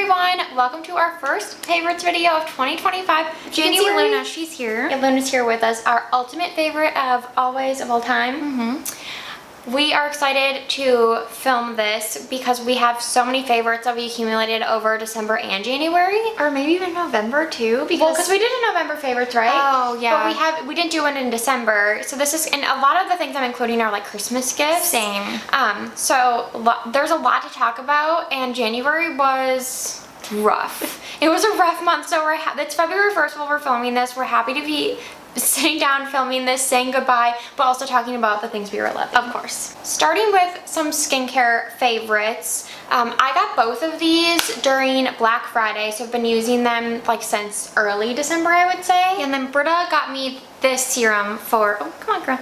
everyone, welcome to our first favorites video of 2025. January. Luna, she's here. Yeah, Luna's here with us, our ultimate favorite of always, of all time. We are excited to film this because we have so many favorites that we accumulated over December and January. Or maybe even November too, Because we did a November favorites, right? Oh, yeah. But we didn't do one in December. So this is, and a lot of the things I'm including are like Christmas gifts. Same. There's a lot to talk about, and January was rough. It was a rough month, so it's February 1st while we're filming this. We're happy to be sitting down filming this, saying goodbye, but also talking about the things we were loving. Of course. Starting with some skincare favorites. I got both of these during Black Friday, so I've been using them like since early December, I would say. And then Britta got me this serum for, oh, come on, girl.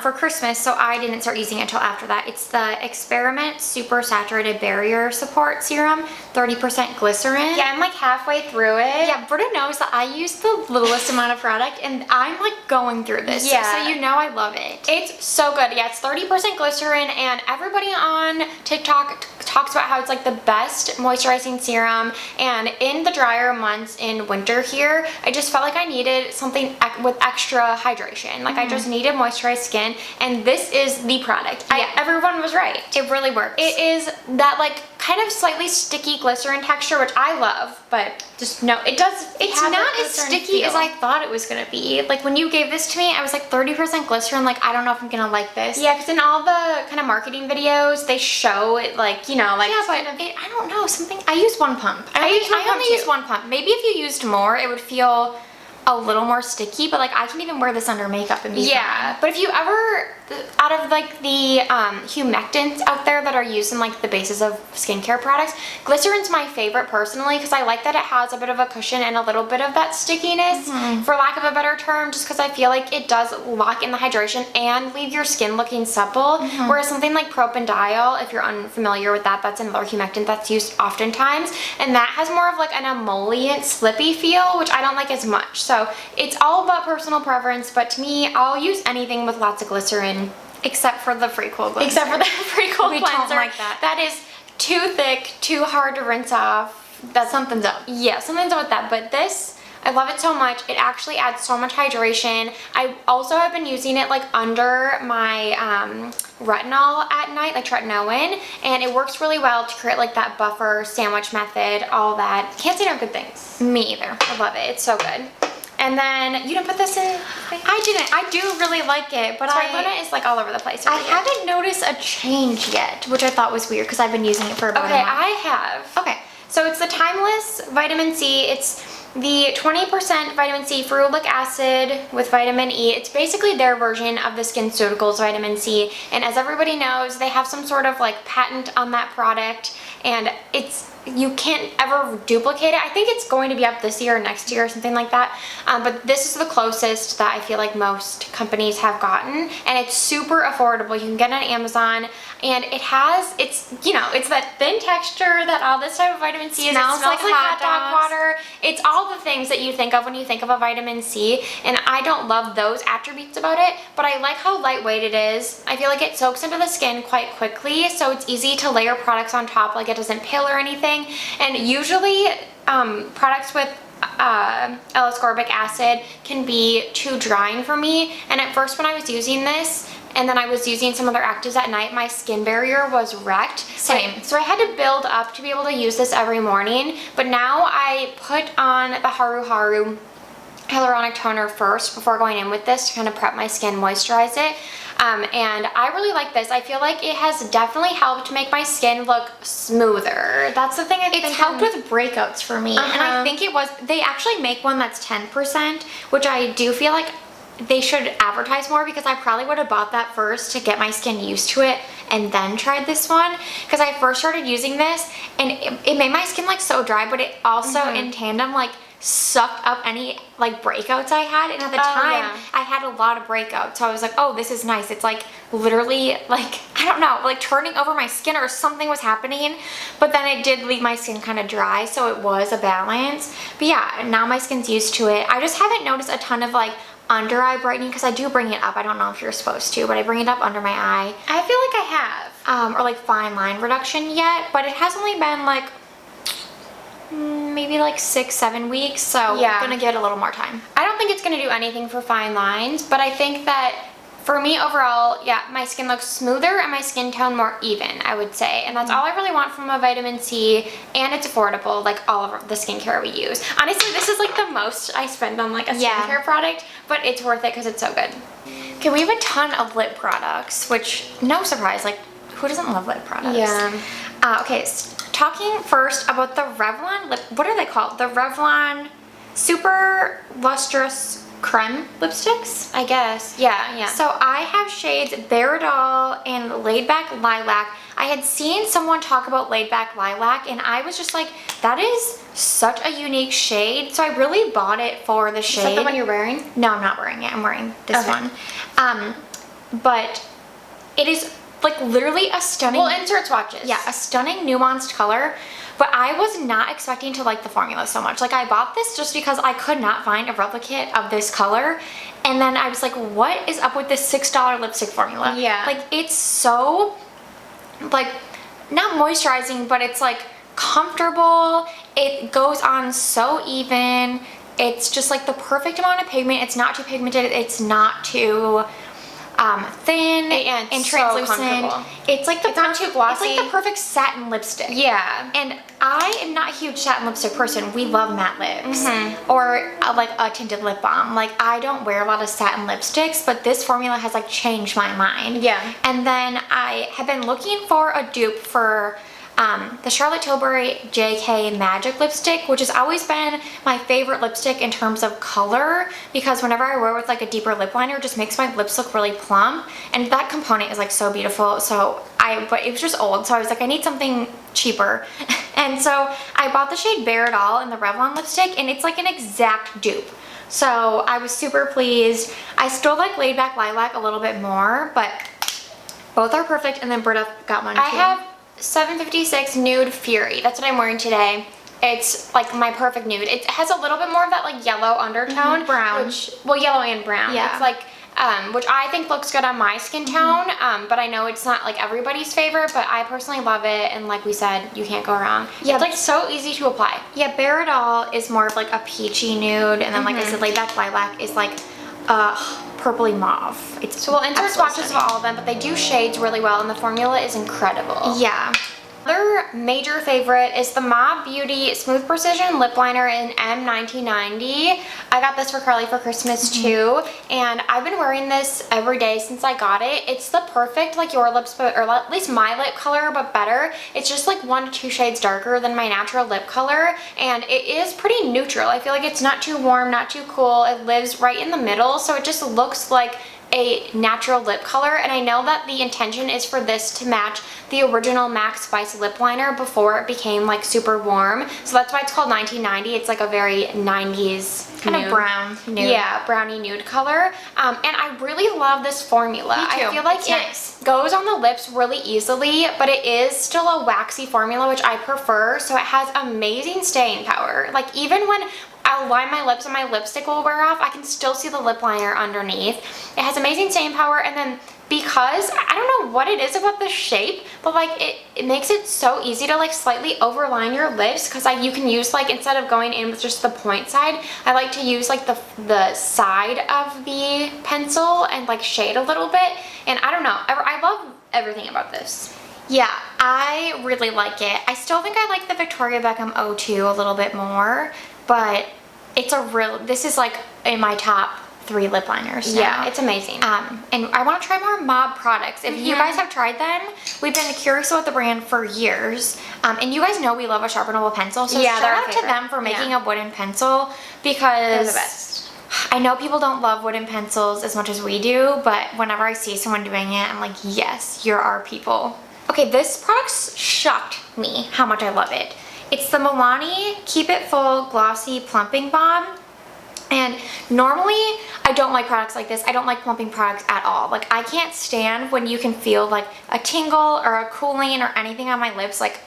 For Christmas, so I didn't start using it until after that. It's the Experiment Super Saturated Barrier Support Serum, 30% glycerin. Yeah, I'm like halfway through it. Yeah, Britta knows that I use the littlest amount of product, and I'm like going through this. Yeah. So you know I love it. It's so good. Yeah, it's 30% glycerin, and everybody on TikTok talks about how it's like the best moisturizing serum. And in the drier months in winter here, I just felt like I needed something with extra hydration. Like I just needed moisturized skin, and this is the product. Yeah. Everyone was right. It really works. It is that like kind of slightly sticky glycerin texture, which I love, but just no, it does. It's not as sticky as I thought it was gonna be. Like when you gave this to me, I was like 30% glycerin. Like I don't know if I'm gonna like this. Yeah, because in all the kind of marketing videos, they show it like, you know, like yeah, but I don't know, something. I use one pump. I only use one pump. Maybe if you used more, it would feel a little more sticky, but like I can even wear this under makeup and be fine. But if you ever, out of like the humectants out there that are used in like the bases of skincare products, glycerin's my favorite personally because I like that it has a bit of a cushion and a little bit of that stickiness, for lack of a better term, just because I feel like it does lock in the hydration and leave your skin looking supple, whereas something like propanediol, if you're unfamiliar with that, that's another humectant that's used oftentimes, and that has more of like an emollient, slippy feel, which I don't like as much. So it's all about personal preference, but to me, I'll use anything with lots of glycerin. Except for the Free Cool cleanser. Except for the Free Cool we cleanser. don't like that. That is too thick, too hard to rinse off. Something's up. Yeah, something's up with that. But this, I love it so much. It actually adds so much hydration. I also have been using it like under my retinol at night, like tretinoin, and it works really well to create like that buffer sandwich method, all that. Can't say no good things. Me either. I love it. It's so good. And then, you didn't put this in? I didn't. I do really like it, but Luna is like all over the place. I haven't noticed a change yet, which I thought was weird because I've been using it for about a month. I have. Okay. So it's the Timeless Vitamin C. It's the 20% vitamin C ferulic acid with vitamin E. It's basically their version of the SkinCeuticals vitamin C. And as everybody knows, they have some sort of like patent on that product, and you can't ever duplicate it. I think it's going to be up this year or next year or something like that. But this is the closest that I feel like most companies have gotten, and it's super affordable. You can get it on Amazon, and it's that thin texture that all this type of vitamin C is. It smells like hot dog water. It's all the things that you think of when you think of a vitamin C, and I don't love those attributes about it, but I like how lightweight it is. I feel like it soaks into the skin quite quickly, so it's easy to layer products on top, like it doesn't peel or anything. And usually products with L-ascorbic acid can be too drying for me, and at first when I was using this and then I was using some other actives at night, my skin barrier was wrecked. Same. So I had to build up to be able to use this every morning, but now I put on the Haru Haru hyaluronic toner first before going in with this to kind of prep my skin, moisturize it. And I really like this. I feel like it has definitely helped make my skin look smoother. That's the thing I think. It's helped with breakouts for me. And I think they actually make one that's 10%, which I do feel like they should advertise more, because I probably would have bought that first to get my skin used to it and then tried this one, because I first started using this and it made my skin like so dry, but it also in tandem like sucked up any like breakouts I had, and at the time I had a lot of breakouts, so I was like, oh, this is nice. It's like literally like, I don't know, like turning over my skin or something was happening, but then it did leave my skin kind of dry, so it was a balance. But yeah, now my skin's used to it. I just haven't noticed a ton of like under eye brightening, because I do bring it up. I don't know if you're supposed to, but I bring it up under my eye. I feel like I have. Or like fine line reduction yet, but it has only been like maybe like 6-7 weeks, so Yeah. gonna get a little more time. I don't think it's gonna do anything for fine lines, but I think that for me overall, yeah, my skin looks smoother and my skin tone more even, I would say. And that's all I really want from a vitamin C, and it's affordable, like all of the skincare we use. Honestly, this is like the most I spend on like a skincare product, but it's worth it because it's so good. Okay, we have a ton of lip products, which, no surprise, like, who doesn't love lip products? Yeah. Okay, talking first about the Revlon lip, what are they called? The Revlon Super Lustrous Creme lipsticks? I guess, yeah. So I have shades Baradol and Laid Back Lilac. I had seen someone talk about Laid Back Lilac, and I was just like, that is such a unique shade. So I really bought it for the shade. Is that the one you're wearing? No, I'm not wearing it. I'm wearing this one. But it is like literally a stunning... We'll insert swatches. Yeah, a stunning nuanced color. But I was not expecting to like the formula so much. Like, I bought this just because I could not find a replicate of this color. And then I was like, what is up with this $6 lipstick formula? Yeah. Like, it's so, like, not moisturizing, but it's like comfortable. It goes on so even. It's just like the perfect amount of pigment. It's not too pigmented. It's not too thin and so translucent. comfortable. It's like the It's not too glossy. It's like the perfect satin lipstick. Yeah. And I am not a huge satin lipstick person. We love matte lips or like a tinted lip balm. Like, I don't wear a lot of satin lipsticks, but this formula has like changed my mind. Yeah. And then I have been looking for a dupe for the Charlotte Tilbury JK Magic lipstick, which has always been my favorite lipstick in terms of color, because whenever I wear it with like a deeper lip liner, it just makes my lips look really plump, and that component is like so beautiful. So but it was just old, so I was like, I need something cheaper. And so I bought the shade Baradol in the Revlon lipstick, and it's like an exact dupe. So I was super pleased. I still like Laid Back Lilac a little bit more, but both are perfect. And then Britta got one too. I have 756 Nude Fury. That's what I'm wearing today. It's like my perfect nude. It has a little bit more of that like yellow undertone. Brown. Well, yellow and brown. Yeah. It's like, which I think looks good on my skin tone, but I know it's not like everybody's favorite, but I personally love it, and like we said, you can't go wrong. Yeah. It's like so easy to apply. Yeah, Baradol is more of like a peachy nude, and then like I said, Laid Back Lilac is like purpley mauve. It's So we'll insert absolutely swatches stunning. of all of them, but they do shades really well, and the formula is incredible. Yeah. Another major favorite is the Mob Beauty Smooth Precision Lip Liner in M1990. I got this for Carly for Christmas too, and I've been wearing this every day since I got it. It's the perfect like your lips, or at least my lip color, but better. It's just like 1 to 2 shades darker than my natural lip color, and it is pretty neutral. I feel like it's not too warm, not too cool. It lives right in the middle, so it just looks like a natural lip color, and I know that the intention is for this to match the original Max Spice lip liner before it became like super warm, so that's why it's called 1990. It's like a very 90s Kind nude. of brown nude. Yeah, brownie nude color, and I really love this formula. Me too. I feel like It's it nice. goes on the lips really easily, but it is still a waxy formula, which I prefer, so it has amazing staying power. Like, even when I'll line my lips and my lipstick will wear off, I can still see the lip liner underneath. It has amazing staying power, and then because I don't know what it is about the shape, but like it makes it so easy to like slightly overline your lips, because you can use, like, instead of going in with just the point side, I like to use like the side of the pencil and like shade a little bit, and I don't know, I love everything about this. Yeah, I really like it. I still think I like the Victoria Beckham O2 a little bit more, but it's this is like in my top 3 lip liners now. Yeah, it's amazing. And I want to try more Mob products. If you guys have tried them, we've been curious about the brand for years. And you guys know we love a sharpenable pencil, so Yeah, shout they're our out to favorite. them for making Yeah. a wooden pencil, because They're the best. I know people don't love wooden pencils as much as we do, but whenever I see someone doing it, I'm like, yes, you're our people. Okay, this product shocked me how much I love it. It's the Milani Keep It Full Glossy Plumping Balm. And normally, I don't like products like this. I don't like plumping products at all. Like, I can't stand when you can feel like a tingle or a cooling or anything on my lips. Like,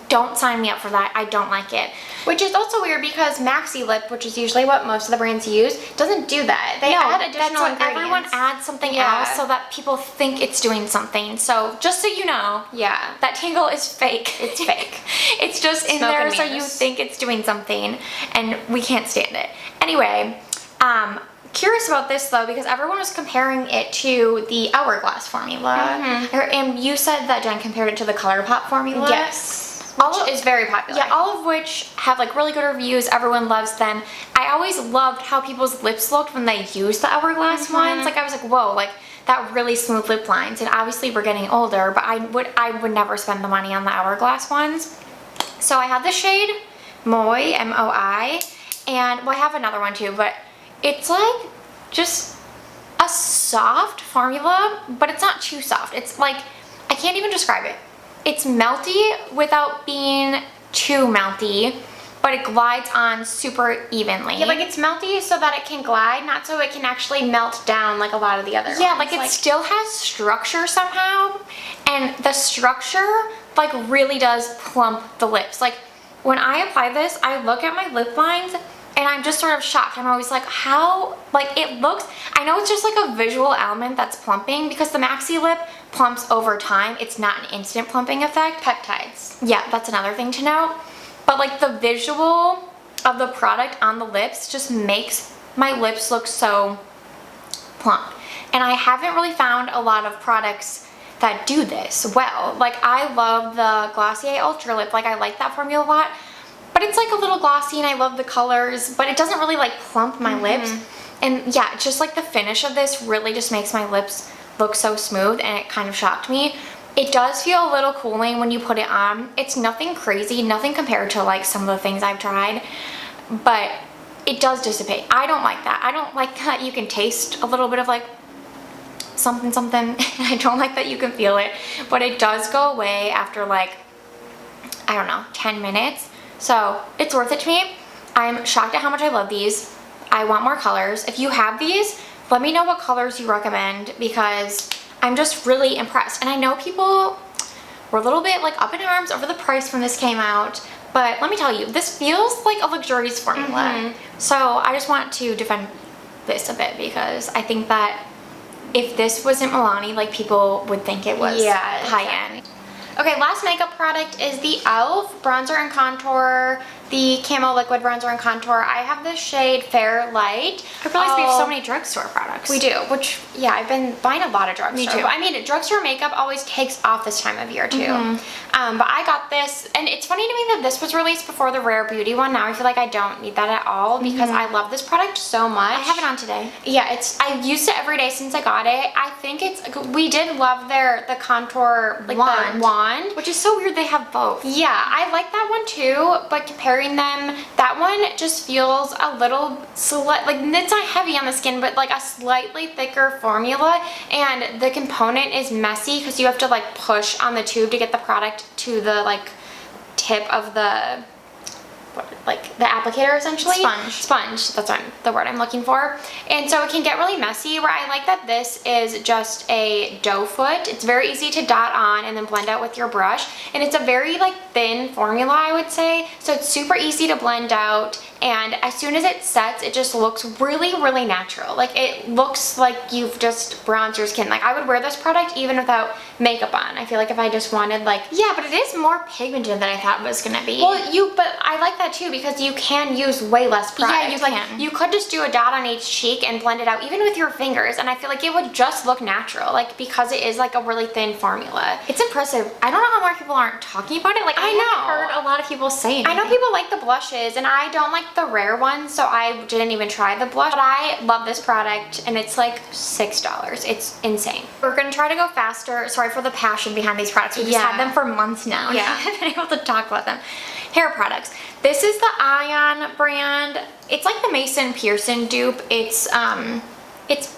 don't sign me up for that. I don't like it. Which is also weird because Maxi Lip, which is usually what most of the brands use, doesn't do that. They add additional that's what ingredients. everyone adds something else so that people think it's doing something. So just so you know, that tingle is fake. It's fake. It's just in Smoke there and so you mirrors. think it's doing something, and we can't stand it. Anyway, curious about this though, because everyone was comparing it to the Hourglass formula. And you said that Jen compared it to the ColourPop formula. Yes. Which is very popular. Yeah, all of which have like really good reviews. Everyone loves them. I always loved how people's lips looked when they used the Hourglass ones. Like, I was like, whoa, like that really smooth lip lines. And obviously we're getting older, but I would never spend the money on the Hourglass ones. So I have the shade Moi, M-O-I, and well, I have another one too, but it's like just a soft formula, but it's not too soft. It's like, I can't even describe it. It's melty without being too melty, but it glides on super evenly. Yeah, like it's melty so that it can glide, not so it can actually melt down like a lot of the other Yeah, ones. like it still has structure somehow, and the structure like really does plump the lips. Like when I apply this, I look at my lip lines and I'm just sort of shocked. I'm always like, how, like it looks, I know it's just like a visual element that's plumping because the Maxi Lip plumps over time. It's not an instant plumping effect. peptides. Yeah, that's another thing to note. But like the visual of the product on the lips just makes my lips look so plump. And I haven't really found a lot of products that do this well. Like I love the Glossier Ultra Lip. Like I like that formula a lot. But it's like a little glossy and I love the colors, but it doesn't really like plump my lips. And yeah, just like the finish of this really just makes my lips look so smooth, and it kind of shocked me. It does feel a little cooling when you put it on. It's nothing crazy, nothing compared to like some of the things I've tried, but it does dissipate. I don't like that. I don't like that you can taste a little bit of like something. I don't like that you can feel it, but it does go away after like, I don't know, 10 minutes. So it's worth it to me. I'm shocked at how much I love these. I want more colors. If you have these, let me know what colors you recommend because I'm just really impressed. And I know people were a little bit like up in arms over the price when this came out, but let me tell you, this feels like a luxurious formula. So I just want to defend this a bit because I think that if this wasn't Milani, like people would think it was high end. Okay, last makeup product is the e.l.f. bronzer and contour, the Camo Liquid Bronzer and Contour. I have the shade Fair Light. I realize we have so many drugstore products. We do, which, yeah, I've been buying a lot of drugstore. Me too. But I mean, drugstore makeup always takes off this time of year too. But I got this, and it's funny to me that this was released before the Rare Beauty one. Now I feel like I don't need that at all because I love this product so much. I have it on today. Yeah, I've used it every day since I got it. I think we did love the contour, like the wand. Which is so weird they have both. Yeah, I like that one too, but comparing them, that one just feels a little, like it's not heavy on the skin, but like a slightly thicker formula, and the component is messy because you have to like push on the tube to get the product to the like tip of the, like the applicator essentially. Sponge, that's the word I'm looking for. And so it can get really messy, where I like that this is just a doe foot. It's very easy to dot on and then blend out with your brush. And it's a very like thin formula, I would say. So it's super easy to blend out. And as soon as it sets, it just looks really, really natural. Like it looks like you've just bronzed your skin. Like I would wear this product even without makeup on. I feel like if I just wanted like... Yeah, but it is more pigmented than I thought it was gonna be. Well, but I like that too because you can use way less product. Yeah, you can. You could just do a dot on each cheek and blend it out even with your fingers, and I feel like it would just look natural, like because it is like a really thin formula. It's impressive. I don't know how more people aren't talking about it. Like I haven't heard a lot of people saying. I know people like the blushes, and I don't like the Rare ones, so I didn't even try the blush. But I love this product, and it's like $6. It's insane. We're gonna try to go faster. Sorry for the passion behind these products. We just had them for months now. Yeah. I haven't been able to talk about them. Hair products. This is the Ion brand. It's like the Mason Pearson dupe. It's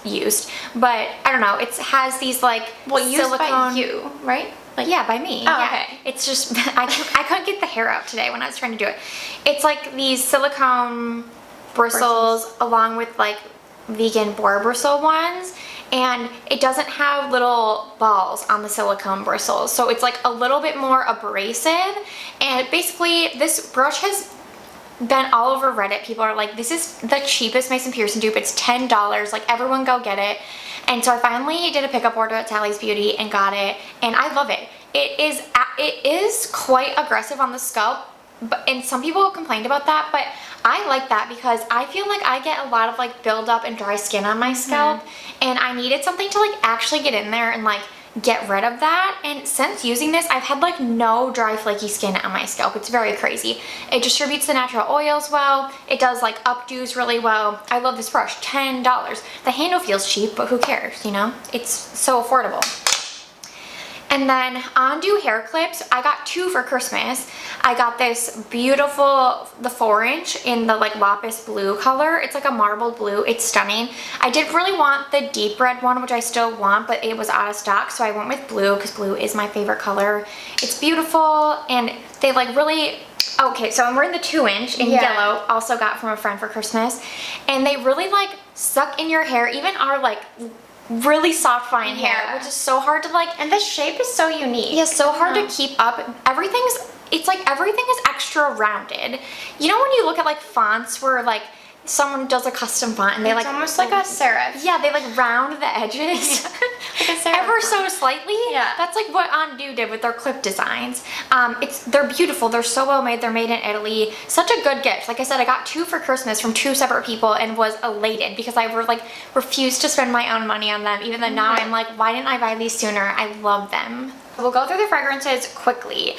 used, but I don't know. It has these like Used by you, right? Like, yeah, by me. Oh, yeah. okay. It's just, I couldn't get the hair out today when I was trying to do it. It's like these silicone bristles along with like vegan boar bristle ones, and it doesn't have little balls on the silicone bristles, so it's like a little bit more abrasive. And basically this brush has been all over Reddit. People are like, this is the cheapest Mason Pearson dupe, it's $10, like everyone go get it. And so I finally did a pickup order at Sally's Beauty and got it, and I love it. It is quite aggressive on the scalp, and some people complained about that, but I like that because I feel like I get a lot of like build up and dry skin on my scalp, and I needed something to like actually get in there and like get rid of that. And since using this, I've had like no dry flaky skin on my scalp. It's very crazy. It distributes the natural oils well. It does like updos really well. I love this brush. $10. The handle feels cheap, but who cares, you know? It's so affordable. And then Undo hair clips, I got 2 for Christmas. I got this beautiful, the 4-inch in the like lapis blue color. It's like a marbled blue, it's stunning. I did really want the deep red one, which I still want, but it was out of stock, so I went with blue because blue is my favorite color. It's beautiful, and they like really, okay, so I'm wearing the 2-inch in yellow, also got from a friend for Christmas, and they really like suck in your hair, even our like really soft fine hair, which is so hard to like, and the shape is so unique. Yeah, so hard to keep up. It's like everything is extra rounded. You know when you look at like fonts where like someone does a custom font and they like, almost like a serif. yeah, they like round the edges Like a serif ever font. so slightly. Yeah. That's like what Undo did with their clip designs. They're beautiful. They're so well made. They're made in Italy. Such a good gift. Like I said, I got 2 for Christmas from 2 separate people and was elated because I refused to spend my own money on them, even though now I'm like, why didn't I buy these sooner? I love them. We'll go through the fragrances quickly.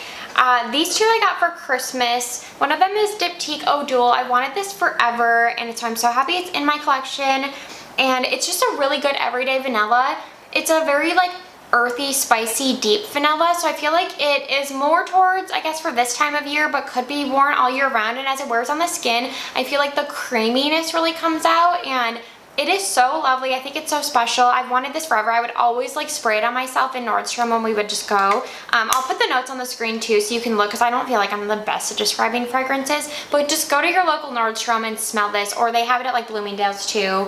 These 2 I got for Christmas. One of them is Diptyque Eau Dual. I wanted this forever, and so I'm so happy it's in my collection. And it's just a really good everyday vanilla. It's a very like earthy, spicy, deep vanilla, so I feel like it is more towards, I guess, for this time of year, but could be worn all year round. And as it wears on the skin, I feel like the creaminess really comes out, and it is so lovely. I think it's so special. I've wanted this forever. I would always like spray it on myself in Nordstrom when we would just go. I'll put the notes on the screen too so you can look, because I don't feel like I'm the best at describing fragrances, but just go to your local Nordstrom and smell this, or they have it at like Bloomingdale's too.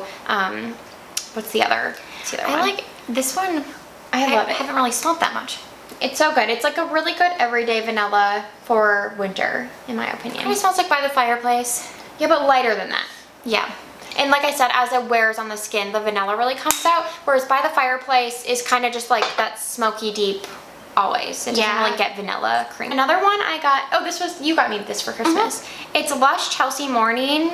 What's the other one? I like this one. I love it. I haven't really smelled that much. It's so good. It's like a really good everyday vanilla for winter, in my opinion. It kind of smells like By the Fireplace. Yeah, but lighter than that. Yeah. And like I said, as it wears on the skin, the vanilla really comes out, whereas By the Fireplace is kind of just like that smoky deep always. It doesn't really get vanilla cream. Another one I got, you got me this for Christmas. It's Lush Chelsea Morning,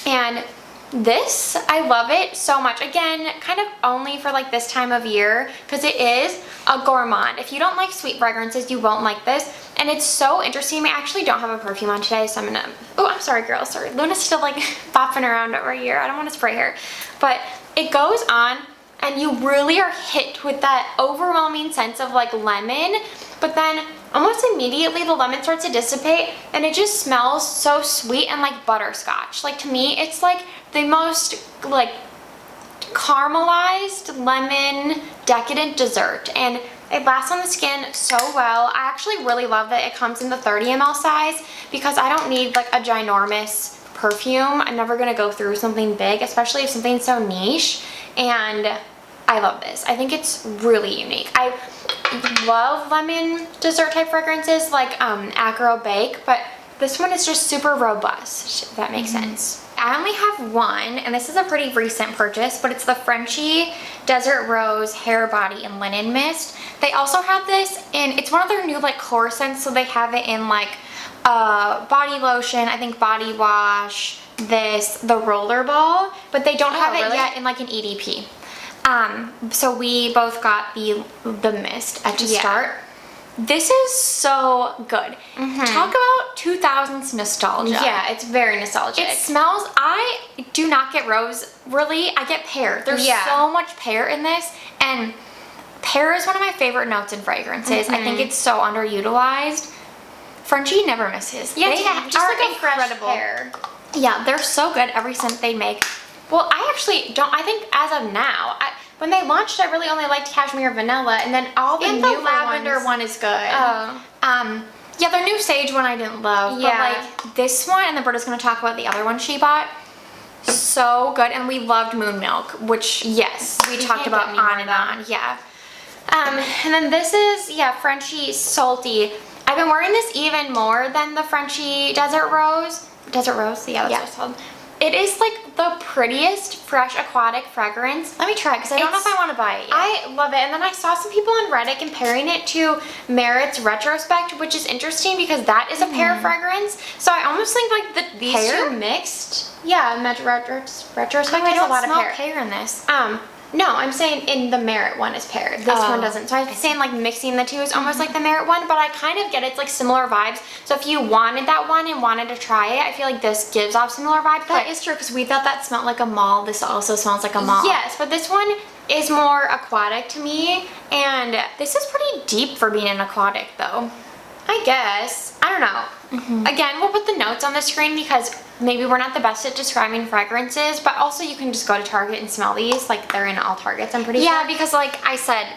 and this, I love it so much. Again, kind of only for like this time of year, because it is a gourmand. If you don't like sweet fragrances, you won't like this. And it's so interesting. I actually don't have a perfume on today, so I'm gonna, oh, I'm sorry girl, sorry. Luna's still like bopping around over here. I don't want to spray her. But it goes on, and you really are hit with that overwhelming sense of like lemon, but then almost immediately the lemon starts to dissipate, and it just smells so sweet and like butterscotch. Like to me, it's like the most like caramelized lemon decadent dessert, and it lasts on the skin so well. I actually really love that it comes in the 30 ml size, because I don't need like a ginormous perfume. I'm never gonna go through something big, especially if something's so niche, and I love this. I think it's really unique. I love lemon dessert type fragrances like Acro Bake, but this one is just super robust, if that makes sense. I only have one, and this is a pretty recent purchase, but it's the Frenshe Desert Rose Hair, Body, and Linen Mist. They also have this, and it's one of their new like core scents, so they have it in like body lotion, I think body wash, the roller ball, but they don't have it yet in like an EDP. So we both got the mist at the start. This is so good. Talk about 2000s nostalgia. Yeah, it's very nostalgic. It smells, I do not get rose, really. I get pear. There's so much pear in this, and pear is one of my favorite notes in fragrances. I think it's so underutilized. Frenshe never misses. Yeah, they just are like a fresh incredible. pear. Yeah, they're so good every scent they make. Well, I actually don't, I think as of now, when they launched, I really only liked Cashmere Vanilla, and then all the And newer the lavender ones, one is good. Oh. Yeah, their new sage one I didn't love, but like this one, and then Britta's gonna talk about the other one she bought. so good, and we loved Moon Milk, which Yes. we You talked can't about get any more on and on. Yeah. And then this is, Frenshe Salty. I've been wearing this even more than the Frenshe Desert Rose. Desert Rose, yeah, that's what it's called. It is like the prettiest fresh aquatic fragrance. Let me try it because I don't know if I want to buy it yet. I love it. And then I saw some people on Reddit comparing it to Merit's Retrospect, which is interesting because that is a pear fragrance. So I almost think like these Pear? two mixed. Yeah, Retrospect I has a don't lot of smell pear. pear in this. No, I'm saying in the Merit one is pear. This one doesn't. So I'm saying like mixing the two is almost like the Merit one, but I kind of get it's like similar vibes. So if you wanted that one and wanted to try it, I feel like this gives off similar vibes. That is true because we thought that smelled like a mall. This also smells like a mall. Yes, but this one is more aquatic to me, and This is pretty deep for being an aquatic though. I guess, I don't know. Again, we'll put the notes on the screen because maybe we're not the best at describing fragrances, but also you can just go to Target and smell these. Like they're in all Targets, I'm pretty sure. Yeah, because like I said,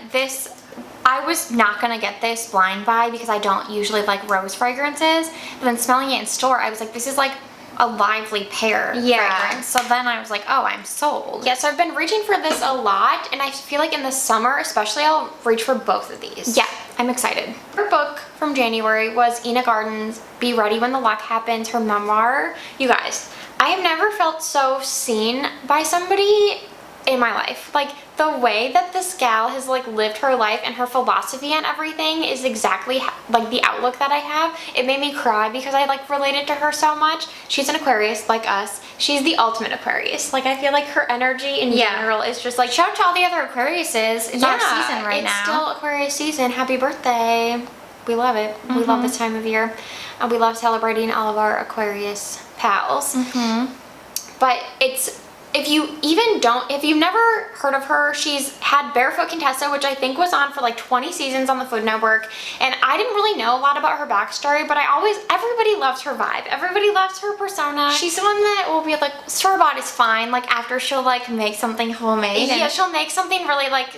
I was not gonna get this blind buy because I don't usually like rose fragrances. But then smelling it in store, I was like, this is like a lively pear fragrance. So then I was like, oh, I'm sold. Yeah, so I've been reaching for this a lot, and I feel like in the summer especially, I'll reach for both of these. Yeah, I'm excited. Her book from January was Ina Garten's Be Ready When the Luck Happens, her memoir. You guys, I have never felt so seen by somebody in my life. Like the way that this gal has like lived her life and her philosophy on everything is exactly like the outlook that I have. It made me cry because I like related to her so much. She's an Aquarius like us. She's the ultimate Aquarius. Like I feel like her energy in general is just like, shout out to all the other Aquariuses. It's our season right now. It's still Aquarius season. Happy birthday. We love it. We love this time of year. And we love celebrating all of our Aquarius pals. But if you've never heard of her, she's had Barefoot Contessa, which I think was on for like 20 seasons on the Food Network. And I didn't really know a lot about her backstory, but everybody loves her vibe. Everybody loves her persona. She's the one that will be like, store-bought is fine. Like after she'll like make something homemade. Yeah, she'll make something really like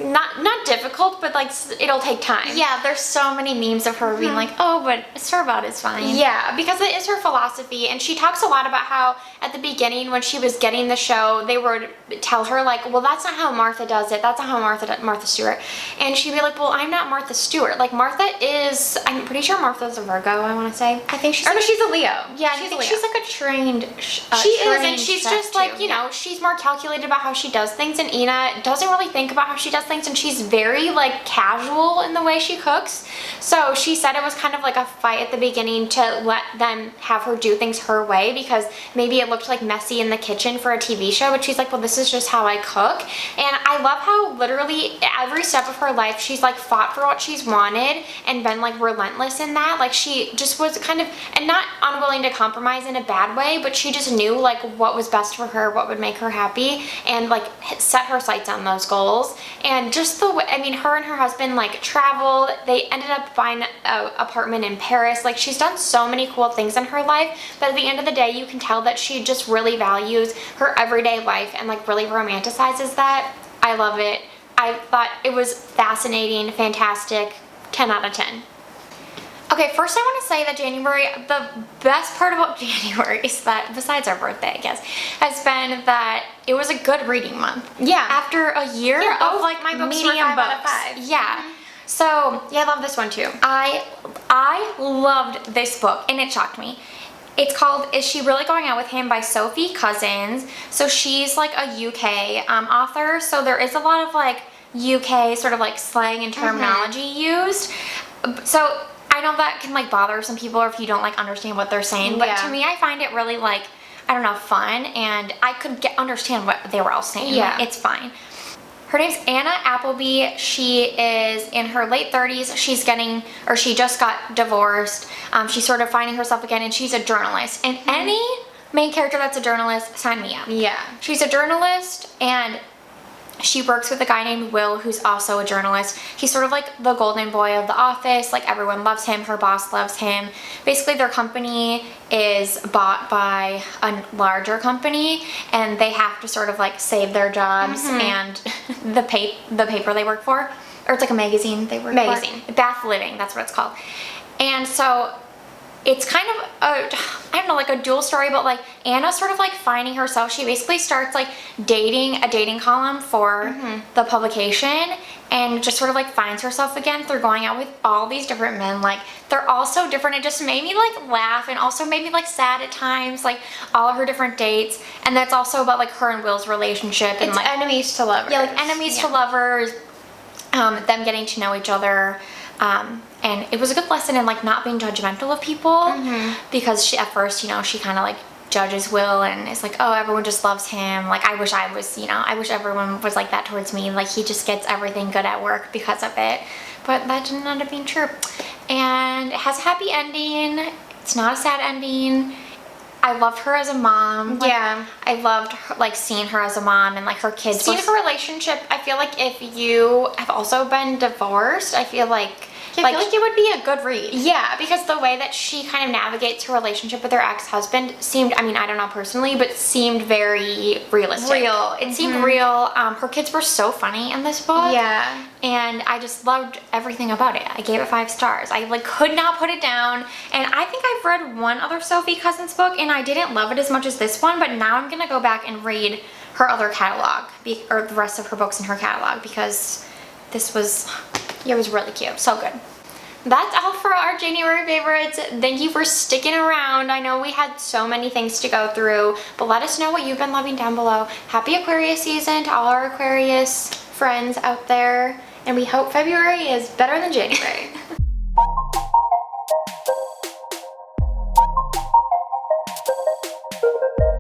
not difficult, but like it'll take time. Yeah, there's so many memes of her being like, oh, but store-bought is fine. Yeah, because it is her philosophy, and she talks a lot about how at the beginning when she was getting the show, they would tell her like, well, that's not how Martha does it. That's not how Martha Stewart. And she'd be like, well, I'm not Martha Stewart. Like Martha is, I'm pretty sure Martha's a Virgo, I want to say. I think she's she's a Leo. Yeah, she's I think she's like a trained she is, and she's just like, you know, she's more calculated about how she does things, and Ina doesn't really think about how she does things, and she's very like casual in the way she cooks. So she said it was kind of like a fight at the beginning to let them have her do things her way because maybe it looked like messy in the kitchen for a TV show, but she's like, well, this is just how I cook. And I love how literally every step of her life she's like fought for what she's wanted and been like relentless in that. Like she just was kind of, and not unwilling to compromise in a bad way, but she just knew like what was best for her, what would make her happy, and like set her sights on those goals. And just the way, I mean, her and her husband like traveled, they ended up buying an apartment in Paris. Like she's done so many cool things in her life, but at the end of the day you can tell that she just really values her everyday life and like really romanticizes that. I love it. I thought it was fascinating, fantastic, 10 out of 10. Okay, first I want to say that January, the best part about January is that, besides our birthday, I guess, has been that it was a good reading month. Yeah. After a year of like my books medium were 5 out of books. 5. Yeah. So Yeah, I love this one too. I loved this book, and it shocked me. It's called Is She Really Going Out With Him by Sophie Cousins. So she's like a UK author, so there is a lot of like UK sort of like slang and terminology used. So I know that can like bother some people or if you don't like understand what they're saying, but to me I find it really like, I don't know, fun, and I could understand what they were all saying. Yeah. Like, it's fine. Her name's Anna Appleby. She is in her late 30s. She just got divorced. She's sort of finding herself again, and she's a journalist. And any main character that's a journalist, sign me up. Yeah. She's a journalist, and she works with a guy named Will who's also a journalist. He's sort of like the golden boy of the office. Like everyone loves him. Her boss loves him. Basically their company is bought by a larger company, and they have to sort of like save their jobs and the paper they work for, or it's like a magazine they work for. Bath Living, that's what it's called. And so it's kind of a, I don't know, like a dual story, but like Anna's sort of like finding herself. She basically starts like dating a dating column for the publication, and just sort of like finds herself again through going out with all these different men. Like they're all so different. It just made me like laugh, and also made me like sad at times, like all of her different dates. And that's also about like her and Will's relationship, and It's like enemies to lovers. yeah, like enemies to lovers, them getting to know each other. And it was a good lesson in like not being judgmental of people, because she, at first, you know, she kind of like judges Will and is like, oh, everyone just loves him. Like, I wish I was, you know, I wish everyone was like that towards me. Like, he just gets everything good at work because of it. But that didn't end up being true. And it has a happy ending. It's not a sad ending. I loved her as a mom. Like, Yeah. I loved her, like seeing her as a mom, and like her kids. Seeing her relationship, I feel like if you have also been divorced, I feel like it would be a good read. Yeah, because the way that she kind of navigates her relationship with her ex-husband seemed, I mean, I don't know personally, but seemed very realistic. Real. It seemed real. Her kids were so funny in this book. Yeah. And I just loved everything about it. I gave it 5 stars. I like could not put it down. And I think I've read one other Sophie Cousins book, and I didn't love it as much as this one, but now I'm gonna go back and read her other catalog, or the rest of her books in her catalog, because this was, it was really cute. So good. That's all for our January favorites. Thank you for sticking around. I know we had so many things to go through, but let us know what you've been loving down below. Happy Aquarius season to all our Aquarius friends out there, and we hope February is better than January.